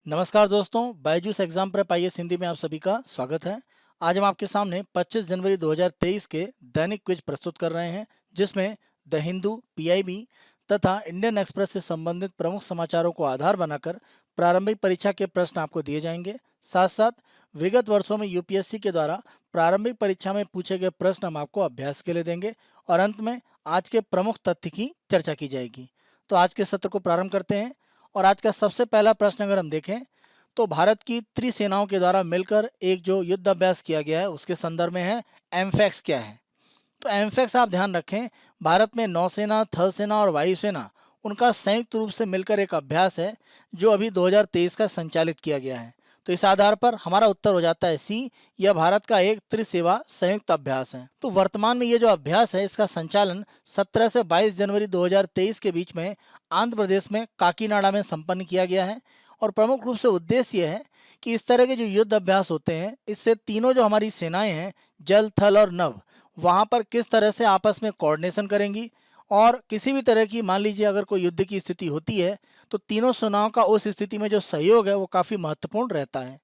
नमस्कार दोस्तों, Byju's exam prep IAS Hindi में आप सभी का स्वागत है। आज हम आपके सामने 25 जनवरी 2023 के दैनिक क्विज प्रस्तुत कर रहे हैं, जिसमें द हिंदू, पीआईबी तथा इंडियन एक्सप्रेस से संबंधित प्रमुख समाचारों को आधार बनाकर प्रारंभिक परीक्षा के प्रश्न आपको दिए जाएंगे। साथ साथ विगत वर्षों में यूपीएससी के द्वारा प्रारंभिक परीक्षा में पूछे गए प्रश्न हम आपको अभ्यास के लिए देंगे और अंत में आज के प्रमुख तथ्य की चर्चा की जाएगी। तो आज के सत्र को प्रारंभ करते हैं और आज का सबसे पहला प्रश्न अगर हम देखें तो भारत की त्रिसेनाओं के द्वारा मिलकर एक जो युद्ध अभ्यास किया गया है उसके संदर्भ में है एमफैक्स क्या है। तो एमफैक्स आप ध्यान रखें, भारत में नौसेना, थल सेना और वायुसेना उनका संयुक्त रूप से मिलकर एक अभ्यास है जो अभी 2023 का संचालित किया गया है। तो इस आधार पर हमारा उत्तर हो जाता है सी, यह भारत का एक त्रिसेवा संयुक्त अभ्यास है। तो वर्तमान में ये जो अभ्यास है इसका संचालन 17 से 22 जनवरी 2023 के बीच में आंध्र प्रदेश में काकीनाडा में संपन्न किया गया है और प्रमुख रूप से उद्देश्य यह है कि इस तरह के जो युद्ध अभ्यास होते हैं इससे तीनों जो हमारी सेनाएं हैं, जल, थल और नभ, वहाँ पर किस तरह से आपस में कोऑर्डिनेशन करेंगी और किसी भी तरह की, मान लीजिए अगर कोई युद्ध की स्थिति होती है तो तीनों सेनाओं का उस स्थिति में जो सहयोग है वो काफ़ी महत्वपूर्ण रहता है।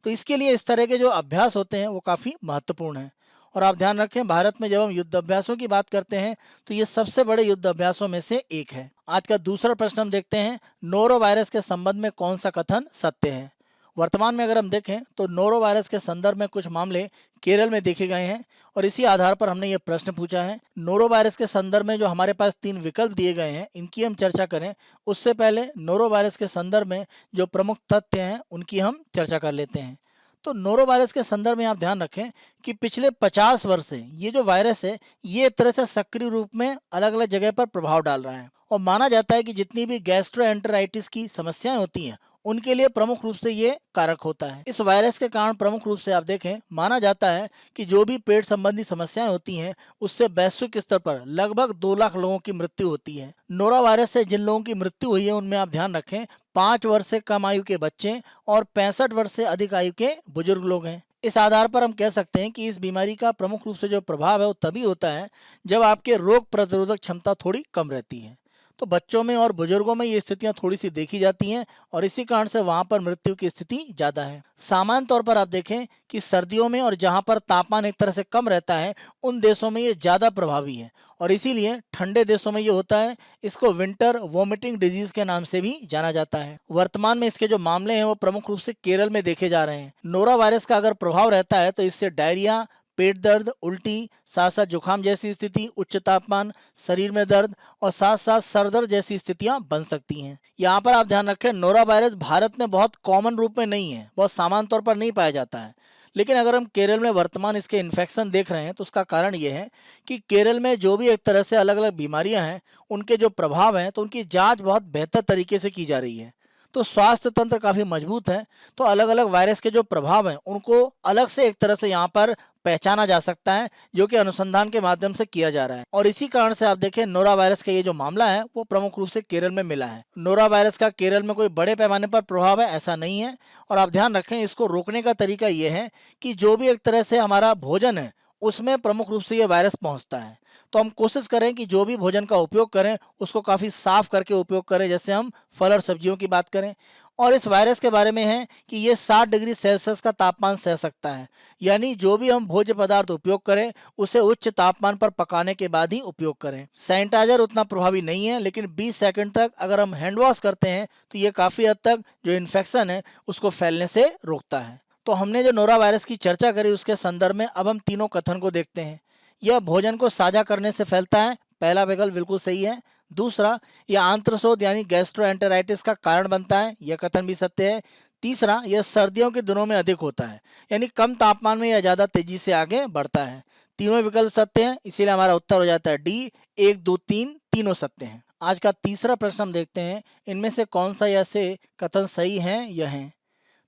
तो इसके लिए इस तरह के जो अभ्यास होते हैं वो काफ़ी महत्वपूर्ण हैं। और आप ध्यान रखें, भारत में जब हम युद्ध अभ्यासों की बात करते हैं तो ये सबसे बड़े युद्ध अभ्यासों में से एक है। आज का दूसरा प्रश्न हम देखते हैं, नोरो वायरस के संबंध में कौन सा कथन सत्य है। वर्तमान में अगर हम देखें तो नोरो वायरस के संदर्भ में कुछ मामले केरल में देखे गए हैं और इसी आधार पर हमने ये प्रश्न पूछा है। नोरो वायरस के संदर्भ में जो हमारे पास 3 विकल्प दिए गए हैं इनकी हम चर्चा करें उससे पहले नोरो वायरस के संदर्भ में जो प्रमुख तथ्य हैं उनकी हम चर्चा कर लेते हैं। तो नोरो वायरस के संदर्भ में आप ध्यान रखें कि पिछले 50 वर्ष से ये जो वायरस है ये एक तरह से सक्रिय रूप में अलग अलग जगह पर प्रभाव डाल रहा है और माना जाता है कि जितनी भी गैस्ट्रोएंटेराइटिस की समस्याएं होती हैं उनके लिए प्रमुख रूप से ये कारक होता है। इस वायरस के कारण प्रमुख रूप से आप देखें, माना जाता है कि जो भी पेट संबंधी समस्याएं होती हैं उससे वैश्विक स्तर पर लगभग 2 लाख लोगों की मृत्यु होती है। नोरा वायरस से जिन लोगों की मृत्यु हुई है उनमें आप ध्यान रखें 5 वर्ष से कम आयु के बच्चे और 65 वर्ष से अधिक आयु के बुजुर्ग लोग हैं। इस आधार पर हम कह सकते हैं कि इस बीमारी का प्रमुख रूप से जो प्रभाव है वो तभी होता है जब आपके रोग प्रतिरोधक क्षमता थोड़ी कम रहती है। तो बच्चों में और बुजुर्गों में ये स्थितियां थोड़ी सी देखी जाती हैं और इसी कारण से वहां पर मृत्यु की स्थिति ज्यादा है। सामान्य तौर पर आप देखें कि सर्दियों में और जहां पर तापमान एक तरह से कम रहता है उन देशों में ये ज्यादा प्रभावी है और इसीलिए ठंडे देशों में ये होता है। इसको विंटर वोमिटिंग डिजीज के नाम से भी जाना जाता है। वर्तमान में इसके जो मामले हैं वो प्रमुख रूप से केरल में देखे जा रहे हैं। नोरा वायरस का अगर प्रभाव रहता है तो इससे डायरिया, पेट दर्द, उल्टी, साथ साथ जुकाम जैसी स्थिति, उच्च तापमान, शरीर में दर्द और साथ साथ सर दर्द जैसी स्थितियां बन सकती हैं। यहाँ पर आप ध्यान रखें, नोरा वायरस भारत में बहुत कॉमन रूप में नहीं है, बहुत सामान्य तौर पर नहीं पाया जाता है। लेकिन अगर हम केरल में वर्तमान इसके इन्फेक्शन देख रहे हैं तो उसका कारण ये है कि केरल में जो भी एक तरह से अलग अलग बीमारियां हैं उनके जो प्रभाव हैं तो उनकी जांच बहुत बेहतर तरीके से की जा रही है। तो स्वास्थ्य तंत्र काफी मजबूत है, तो अलग अलग वायरस के जो प्रभाव हैं उनको अलग से एक तरह से यहाँ पर पहचाना जा सकता है जो कि अनुसंधान के माध्यम से किया जा रहा है। और इसी कारण से आप देखें नोरा वायरस का ये जो मामला है वो प्रमुख रूप से केरल में मिला है। नोरा वायरस का केरल में कोई बड़े पैमाने पर प्रभाव है ऐसा नहीं है। और आप ध्यान रखें, इसको रोकने का तरीका ये है कि जो भी एक तरह से हमारा भोजन है उसमें प्रमुख रूप से ये वायरस पहुंचता है। तो हम कोशिश करें कि जो भी भोजन का उपयोग करें उसको काफ़ी साफ करके उपयोग करें, जैसे हम फल और सब्जियों की बात करें। और इस वायरस के बारे में है कि ये 60 डिग्री सेल्सियस का तापमान सह सकता है, यानी जो भी हम भोज्य पदार्थ उपयोग करें उसे उच्च तापमान पर पकाने के बाद ही उपयोग करें। सैनिटाइजर उतना प्रभावी नहीं है, लेकिन 20 सेकंड तक अगर हम हैंड वॉश करते हैं तो ये काफ़ी हद तक जो इन्फेक्शन है उसको फैलने से रोकता है। तो हमने जो नोरा वायरस की चर्चा करी उसके संदर्भ में अब हम तीनों कथन को देखते हैं। यह भोजन को साझा करने से फैलता है, पहला विकल्प बिल्कुल सही है। दूसरा, यह आंत्रशोथ यानी गैस्ट्रोएंटेराइटिस का कारण बनता है, यह कथन भी सत्य है। तीसरा, यह सर्दियों के दिनों में अधिक होता है, यानी कम तापमान में यह ज़्यादा तेजी से आगे बढ़ता है। तीनों विकल्प सत्य हैं, इसीलिए हमारा उत्तर हो जाता है डी, 1, 2, 3 तीनों सत्य हैं। आज का तीसरा प्रश्न हम देखते हैं, इनमें से कौन सा या से कथन सही हैं यह हैं।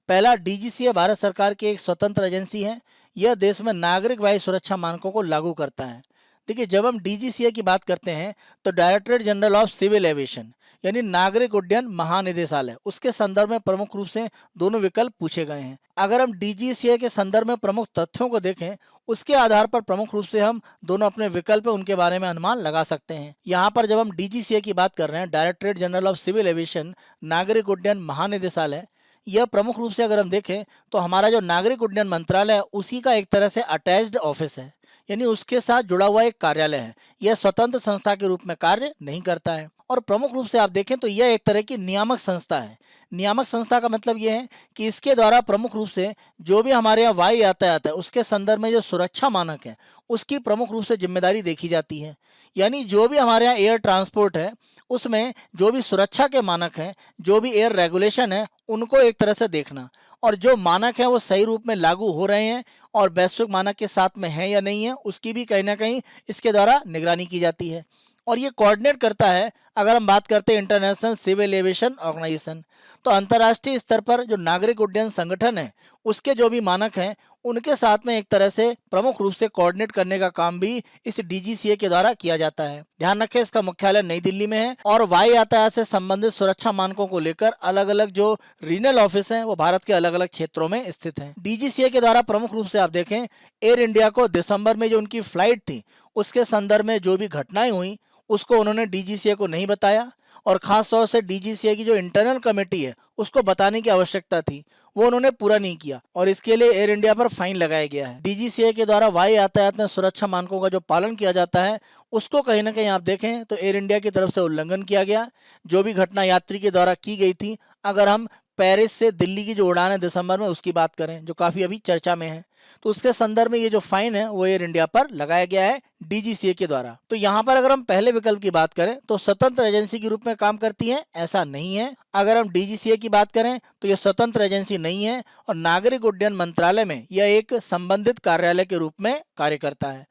पहला, डीजीसीए भारत सरकार की एक स्वतंत्र एजेंसी है। यह देश में नागरिक वायु सुरक्षा मानकों को लागू करता है। देखिए, जब हम डीजीसीए की बात करते हैं तो directorate general of civil aviation यानी नागरिक उड्डयन महानिदेशालय, उसके संदर्भ में प्रमुख रूप से दोनों विकल्प पूछे गए हैं। अगर हम डीजीसीए के संदर्भ में प्रमुख तथ्यों को देखें उसके आधार पर प्रमुख रूप से हम दोनों अपने विकल्प उनके बारे में अनुमान लगा सकते हैं। यहाँ पर जब हम डीजीसीए की बात कर रहे हैं, directorate general of civil aviation नागरिक उड्डयन महानिदेशालय, यह प्रमुख रूप से अगर हम देखें तो हमारा जो नागरिक उड्डयन मंत्रालय है उसी का एक तरह से अटैच्ड ऑफिस है, यानी उसके साथ जुड़ा हुआ एक कार्यालय है। यह स्वतंत्र संस्था के रूप में कार्य नहीं करता है। और प्रमुख रूप से आप देखें तो यह एक तरह की नियामक संस्था है। नियामक संस्था का मतलब यह है कि इसके द्वारा प्रमुख रूप से जो भी हमारे यहाँ वायु यातायात है उसके संदर्भ में जो सुरक्षा मानक है उसकी प्रमुख रूप से जिम्मेदारी देखी जाती है। यानी जो भी हमारे यहाँ एयर ट्रांसपोर्ट है उसमें जो भी सुरक्षा के मानक हैं, जो भी एयर रेगुलेशन है, उनको एक तरह से देखना, और जो मानक है वो सही रूप में लागू हो रहे हैं और वैश्विक मानक के साथ में है या नहीं है उसकी भी कहीं ना कहीं इसके द्वारा निगरानी की जाती है। और ये कोऑर्डिनेट करता है, अगर हम बात करते हैं इंटरनेशनल सिविल एविएशन ऑर्गेनाइजेशन, तो अंतर्राष्ट्रीय स्तर पर जो नागरिक उड्डयन संगठन है उसके जो भी मानक हैं उनके साथ में एक तरह से प्रमुख रूप से कोऑर्डिनेट करने का काम भी इस डीजीसीए के द्वारा किया जाता है। ध्यान रखें इसका मुख्यालय नई दिल्ली में है और वायु यातायात से संबंधित सुरक्षा मानकों को लेकर अलग अलग जो रीजनल ऑफिस हैं वो भारत के अलग अलग क्षेत्रों में स्थित हैं। डीजीसीए के द्वारा प्रमुख रूप से आप देखें एयर इंडिया को दिसंबर में जो उनकी फ्लाइट थी उसके संदर्भ में जो भी घटनाएं हुई उसको उन्होंने डीजीसीए को नहीं बताया, और खास तौर से डीजीसीए की जो इंटरनल कमेटी है उसको बताने की आवश्यकता थी वो उन्होंने पूरा नहीं किया, और इसके लिए एयर इंडिया पर फाइन लगाया गया है। डीजीसीए के द्वारा वायु यातायात में सुरक्षा मानकों का जो पालन किया जाता है उसको कहीं ना कहीं आप देखें तो एयर इंडिया की तरफ से उल्लंघन किया गया। जो भी घटना यात्री के द्वारा की गई थी, अगर हम पेरिस से दिल्ली की जो उड़ान है दिसंबर में उसकी बात करें जो काफी अभी चर्चा में है, तो उसके संदर्भ में ये जो फाइन है वो एयर इंडिया पर लगाया गया है डीजीसीए के द्वारा। तो यहाँ पर अगर हम पहले विकल्प की बात करें तो स्वतंत्र एजेंसी के रूप में काम करती है, ऐसा नहीं है। अगर हम डीजीसीए की बात करें तो यह स्वतंत्र एजेंसी नहीं है और नागरिक उड्डयन मंत्रालय में यह एक संबंधित कार्यालय के रूप में कार्य करता है।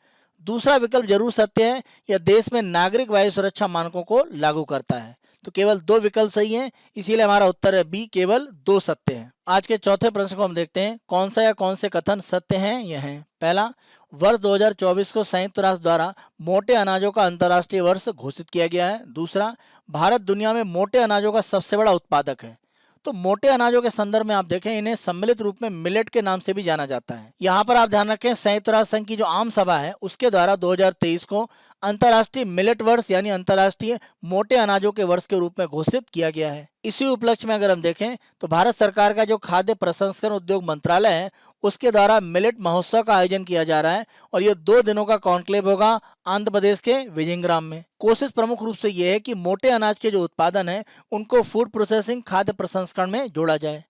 दूसरा विकल्प जरूर सत्य है, यह देश में नागरिक वायु सुरक्षा मानकों को लागू करता है। तो केवल दो विकल्प सही हैं, इसीलिए हमारा उत्तर है बी, केवल दो सत्य हैं। आज के चौथे प्रश्न को हम देखते हैं, कौन सा या कौन से कथन सत्य हैं। यह है पहला, वर्ष 2024 को संयुक्त राष्ट्र द्वारा मोटे अनाजों का अंतर्राष्ट्रीय वर्ष घोषित किया गया है। दूसरा, भारत दुनिया में मोटे अनाजों का सबसे बड़ा उत्पादक है। तो मोटे अनाजों के संदर्भ में आप देखें इन्हें सम्मिलित रूप में मिलेट के नाम से भी जाना जाता है। यहाँ पर आप ध्यान रखें संयुक्त राष्ट्र संघ की जो आम सभा है उसके द्वारा 2023 को अंतर्राष्ट्रीय मिलेट वर्ष यानी अंतर्राष्ट्रीय मोटे अनाजों के वर्ष के रूप में घोषित किया गया है। इसी उपलक्ष्य में अगर हम देखें तो भारत सरकार का जो खाद्य प्रसंस्करण उद्योग मंत्रालय है उसके द्वारा मिलेट महोत्सव का आयोजन किया जा रहा है और यह 2 दिनों का कॉन्क्लेव होगा आंध्र प्रदेश के विजिंग्राम में। कोशिश प्रमुख रूप से यह है कि मोटे अनाज के जो उत्पादन है उनको फूड प्रोसेसिंग खाद्य प्रसंस्करण में जोड़ा जाए।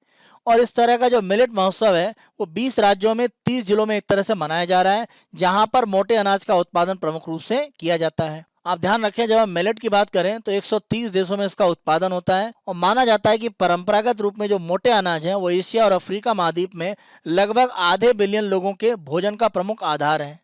और इस तरह का जो मिलेट महोत्सव है वो 20 राज्यों में 30 जिलों में एक तरह से मनाया जा रहा है जहां पर मोटे अनाज का उत्पादन प्रमुख रूप से किया जाता है। आप ध्यान रखें जब हम मिलेट की बात करें तो 130 देशों में इसका उत्पादन होता है और माना जाता है कि परंपरागत रूप में जो मोटे अनाज हैं वो एशिया और अफ्रीका महाद्वीप में लगभग आधे बिलियन लोगों के भोजन का प्रमुख आधार है।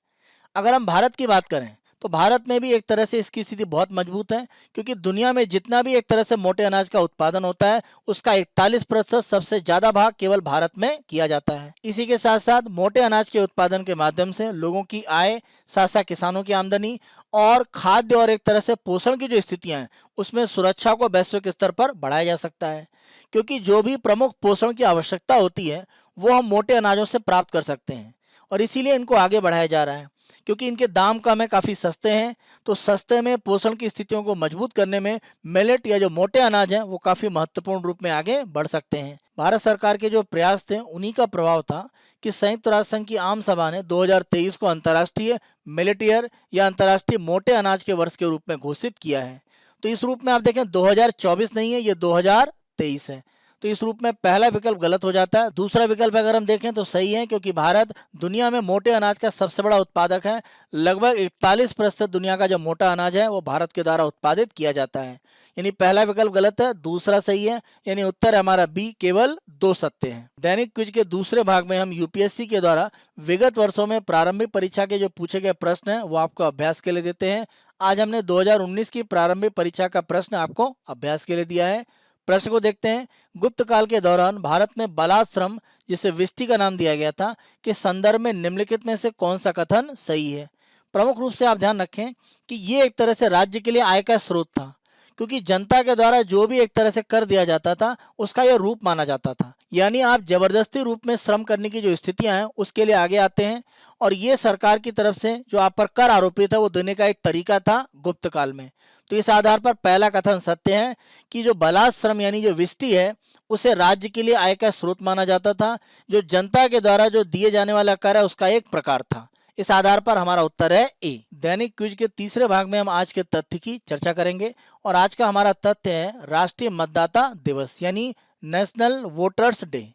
अगर हम भारत की बात करें तो भारत में भी एक तरह से इसकी स्थिति बहुत मजबूत है क्योंकि दुनिया में जितना भी एक तरह से मोटे अनाज का उत्पादन होता है उसका 41% सबसे ज्यादा भाग केवल भारत में किया जाता है। इसी के साथ साथ मोटे अनाज के उत्पादन के माध्यम से लोगों की आय, साथ साथ किसानों की आमदनी और खाद्य और एक तरह से पोषण की जो स्थितियां हैं उसमें सुरक्षा को वैश्विक स्तर पर बढ़ाया जा सकता है, क्योंकि जो भी प्रमुख पोषण की आवश्यकता होती है वो हम मोटे अनाजों से प्राप्त कर सकते हैं और इसीलिए इनको आगे बढ़ाया जा रहा है क्योंकि इनके दाम कम है, काफ़ी सस्ते हैं। तो सस्ते में पोषण की स्थितियों को मजबूत करने में मिलेट या जो मोटे अनाज हैं वो काफ़ी महत्वपूर्ण रूप में आगे बढ़ सकते हैं। भारत सरकार के जो प्रयास थे उन्हीं का प्रभाव था कि संयुक्त राष्ट्र संघ की आम सभा ने 2023 को अंतर्राष्ट्रीय मिलेट ईयर या अंतर्राष्ट्रीय मोटे अनाज के वर्ष के रूप में घोषित किया है। तो इस रूप में आप देखें 2024 नहीं है, ये 2023 है। तो इस रूप में पहला विकल्प गलत हो जाता है। दूसरा विकल्प अगर हम देखें तो सही है क्योंकि भारत दुनिया में मोटे अनाज का सबसे बड़ा उत्पादक है। लगभग 41% दुनिया का जो मोटा अनाज है वो भारत के द्वारा उत्पादित किया जाता है। यानी पहला विकल्प गलत है, दूसरा सही है, यानी उत्तर हमारा बी, केवल 2 सत्य हैं। दैनिक क्विज के दूसरे भाग में हम यूपीएससी के द्वारा विगत वर्षों में प्रारंभिक परीक्षा के जो पूछे गए प्रश्न हैं वो आपको अभ्यास के लिए देते हैं। आज हमने 2019 की प्रारंभिक परीक्षा का प्रश्न आपको अभ्यास के लिए दिया है। प्रश्न को देखते हैं। गुप्त काल के दौरान भारत में बलात् श्रम, जिसे विष्टि का नाम दिया गया था, के संदर्भ में निम्नलिखित में से कौन सा कथन सही है। प्रमुख रूप से आप ध्यान रखें कि ये एक तरह से राज्य के लिए आय का स्रोत था क्योंकि जनता के द्वारा जो भी एक तरह से कर दिया जाता था उसका यह रूप माना जाता था। यानी आप जबरदस्ती रूप में श्रम करने की जो स्थितियां हैं उसके लिए आगे आते हैं और ये सरकार की तरफ से जो आप पर कर आरोपित है वो देने का एक तरीका था गुप्त काल में। तो इस आधार पर पहला कथन सत्य है कि जो बलाश्रम यानी जो विष्टि है उसे राज्य के लिए आय का स्रोत माना जाता था, जो जनता के द्वारा जो दिए जाने वाला कर है उसका एक प्रकार था। इस आधार पर हमारा उत्तर है ए। दैनिक क्विज के तीसरे भाग में हम आज के तथ्य की चर्चा करेंगे और आज का हमारा तथ्य है राष्ट्रीय मतदाता दिवस यानी नेशनल वोटर्स डे।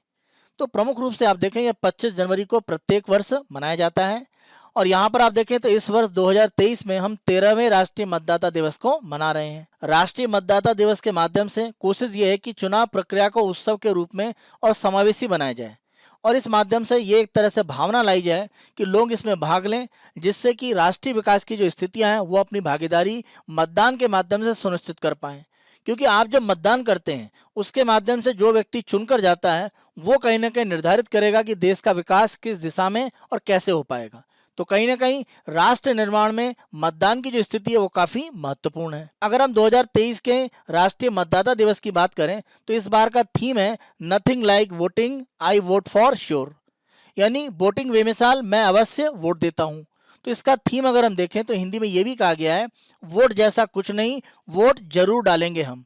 तो प्रमुख रूप से आप देखें यह 25 जनवरी को प्रत्येक वर्ष मनाया जाता है और यहाँ पर आप देखें तो इस वर्ष 2023 में हम 13वें राष्ट्रीय मतदाता दिवस को मना रहे हैं। राष्ट्रीय मतदाता दिवस के माध्यम से कोशिश ये है कि चुनाव प्रक्रिया को उत्सव के रूप में और समावेशी बनाया जाए और इस माध्यम से ये एक तरह से भावना लाई जाए कि लोग इसमें भाग लें, जिससे कि राष्ट्रीय विकास की जो स्थितियां हैं वो अपनी भागीदारी मतदान के माध्यम से सुनिश्चित कर पाएं। क्योंकि आप जब मतदान करते हैं उसके माध्यम से जो व्यक्ति चुनकर जाता है वो कहीं ना कहीं निर्धारित करेगा कि देश का विकास किस दिशा में और कैसे हो पाएगा। तो कहीं ना कहीं राष्ट्र निर्माण में मतदान की जो स्थिति है वो काफी महत्वपूर्ण है। अगर हम 2023 के राष्ट्रीय मतदाता दिवस की बात करें तो इस बार का थीम है nothing like voting, I vote for sure, यानी वोटिंग बेमिसाल, मैं अवश्य वोट देता हूं। तो इसका थीम अगर हम देखें तो हिंदी में यह भी कहा गया है वोट जैसा कुछ नहीं, वोट जरूर डालेंगे हम।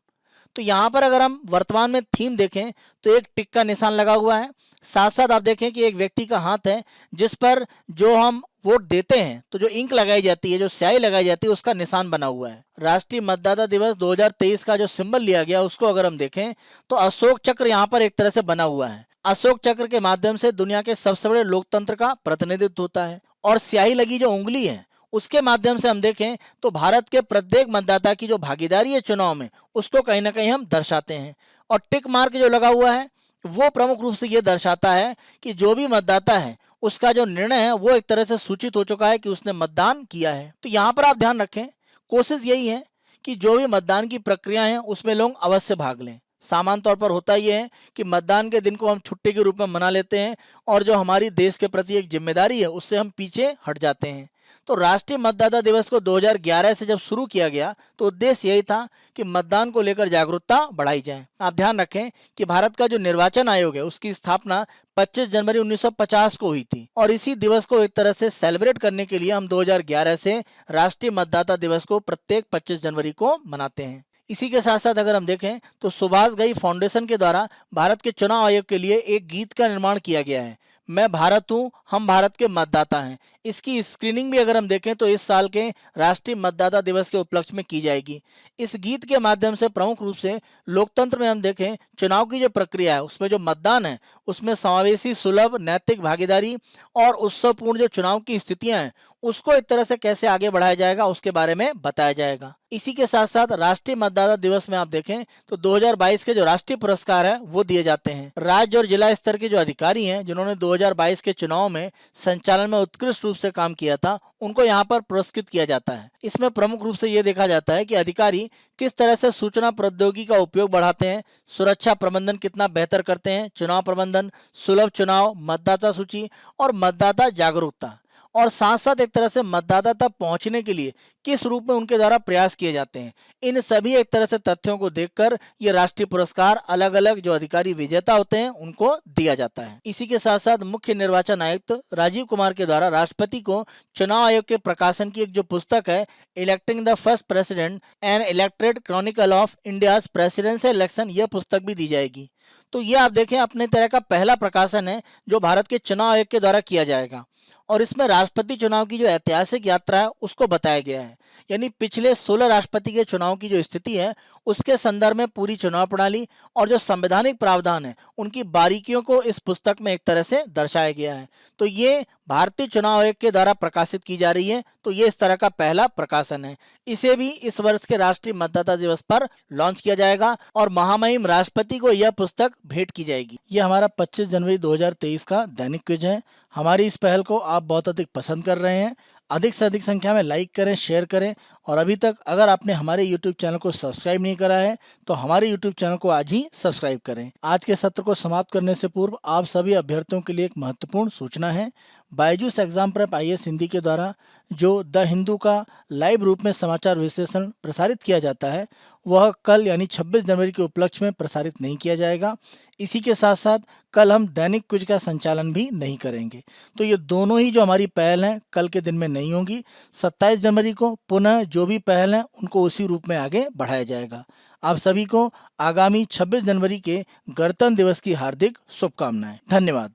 तो यहाँ पर अगर हम वर्तमान में थीम देखें तो एक टिक का निशान लगा हुआ है, साथ साथ आप देखें कि एक व्यक्ति का हाथ है जिस पर जो हम वोट देते हैं तो जो इंक लगाई जाती है, जो स्याही लगाई जाती है, उसका निशान बना हुआ है। राष्ट्रीय मतदाता दिवस 2023 का जो सिंबल लिया गया उसको अगर हम देखें तो अशोक चक्र यहाँ पर एक तरह से बना हुआ है। अशोक चक्र के माध्यम से दुनिया के सबसे बड़े लोकतंत्र का प्रतिनिधित्व होता है और स्याही लगी जो उंगली है उसके माध्यम से हम देखें तो भारत के प्रत्येक मतदाता की जो भागीदारी है चुनाव में उसको कहीं ना कहीं हम दर्शाते हैं। और टिक मार्क जो लगा हुआ है वो प्रमुख रूप से ये दर्शाता है कि जो भी मतदाता है उसका जो निर्णय है वो एक तरह से सूचित हो चुका है कि उसने मतदान किया है। तो यहाँ पर आप ध्यान रखें, कोशिश यही है कि जो भी मतदान की प्रक्रिया है उसमें लोग अवश्य भाग लें। सामान्य तौर पर होता यह है कि मतदान के दिन को हम छुट्टी के रूप में मना लेते हैं और जो हमारी देश के प्रति एक जिम्मेदारी है उससे हम पीछे हट जाते हैं। तो राष्ट्रीय मतदाता दिवस को 2011 से जब शुरू किया गया तो उद्देश्य यही था कि मतदान को लेकर जागरूकता बढ़ाई जाए। आप ध्यान रखें कि भारत का जो निर्वाचन आयोग है उसकी स्थापना 25 जनवरी 1950 को हुई थी और इसी दिवस को एक तरह से सेलिब्रेट करने के लिए हम 2011 से राष्ट्रीय मतदाता दिवस को प्रत्येक 25 जनवरी को मनाते हैं। इसी के साथ साथ अगर हम देखें तो सुभाष घई फाउंडेशन के द्वारा भारत के चुनाव आयोग के लिए एक गीत का निर्माण किया गया है, मैं भारत हूँ हम भारत के मतदाता हैं। इसकी स्क्रीनिंग भी अगर हम देखें तो इस साल के राष्ट्रीय मतदाता दिवस के उपलक्ष्य में की जाएगी। इस गीत के माध्यम से प्रमुख रूप से लोकतंत्र में हम देखें चुनाव की जो प्रक्रिया है उसमें जो मतदान है उसमें समावेशी, सुलभ, नैतिक भागीदारी और उत्सवपूर्ण जो चुनाव की स्थितियां हैं उसको एक तरह से कैसे आगे बढ़ाया जाएगा उसके बारे में बताया जाएगा। इसी के साथ साथ राष्ट्रीय मतदाता दिवस में आप देखें तो 2022 के जो राष्ट्रीय पुरस्कार है वो दिए जाते हैं। राज्य और जिला स्तर के जो अधिकारी हैं जिन्होंने 2022 के चुनाव में संचालन में उत्कृष्ट रूप से काम किया था उनको यहाँ पर पुरस्कृत किया जाता है। इसमें प्रमुख रूप से ये देखा जाता है कि अधिकारी किस तरह से सूचना प्रौद्योगिकी का उपयोग बढ़ाते हैं, सुरक्षा प्रबंधन कितना बेहतर करते हैं, चुनाव प्रबंधन, सुलभ चुनाव, मतदाता सूची और मतदाता जागरूकता, और साथ साथ एक तरह से मतदाता तक पहुंचने के लिए किस रूप में उनके द्वारा प्रयास किए जाते हैं। इन सभी एक तरह से तथ्यों को देखकर ये राष्ट्रीय पुरस्कार अलग अलग जो अधिकारी विजेता होते हैं उनको दिया जाता है। इसी के साथ साथ मुख्य निर्वाचन आयुक्त राजीव कुमार के द्वारा राष्ट्रपति को चुनाव आयोग के प्रकाशन की एक जो पुस्तक है electing the first president and elected Chronicle of India's presidential election, यह पुस्तक भी दी जाएगी। तो ये आप देखें अपने तरह का पहला प्रकाशन है जो भारत के चुनाव आयोग के द्वारा किया जाएगा और इसमें राष्ट्रपति चुनाव की जो ऐतिहासिक यात्रा है उसको बताया गया है, यानी पिछले 16 राष्ट्रपति के चुनाव की जो स्थिति है उसके संदर्भ में पूरी चुनाव प्रणाली और जो संवैधानिक प्रावधान है उनकी बारीकियों को इस पुस्तक में एक तरह से दर्शाया गया है। तो ये भारतीय चुनाव आयोग के द्वारा प्रकाशित की जा रही है, तो ये इस तरह का पहला प्रकाशन है। इसे भी इस वर्ष के राष्ट्रीय मतदाता दिवस पर लॉन्च किया जाएगा और महामहिम राष्ट्रपति को यह पुस्तक भेंट की जाएगी। ये हमारा 25 जनवरी 2023 का दैनिक क्विज है। हमारी इस पहल को आप बहुत अधिक पसंद कर रहे हैं। अधिक से अधिक संख्या में लाइक करें, शेयर करें और अभी तक अगर आपने हमारे YouTube चैनल को सब्सक्राइब नहीं करा है तो हमारे YouTube चैनल को आज ही सब्सक्राइब करें। आज के सत्र को समाप्त करने से पूर्व आप सभी अभ्यर्थियों के लिए एक महत्वपूर्ण सूचना है। Byju's exam prep IAS Hindi के द्वारा जो द हिंदू का लाइव रूप में समाचार विश्लेषण प्रसारित किया जाता है वह कल यानी 26 जनवरी के उपलक्ष्य में प्रसारित नहीं किया जाएगा। इसी के साथ साथ कल हम दैनिक क्विज का संचालन भी नहीं करेंगे। तो ये दोनों ही जो हमारी पहल हैं कल के दिन में नहीं होंगी। 27 जनवरी को पुनः जो भी पहल है उनको उसी रूप में आगे बढ़ाया जाएगा। आप सभी को आगामी 26 जनवरी के गणतंत्र दिवस की हार्दिक शुभकामनाएं। धन्यवाद।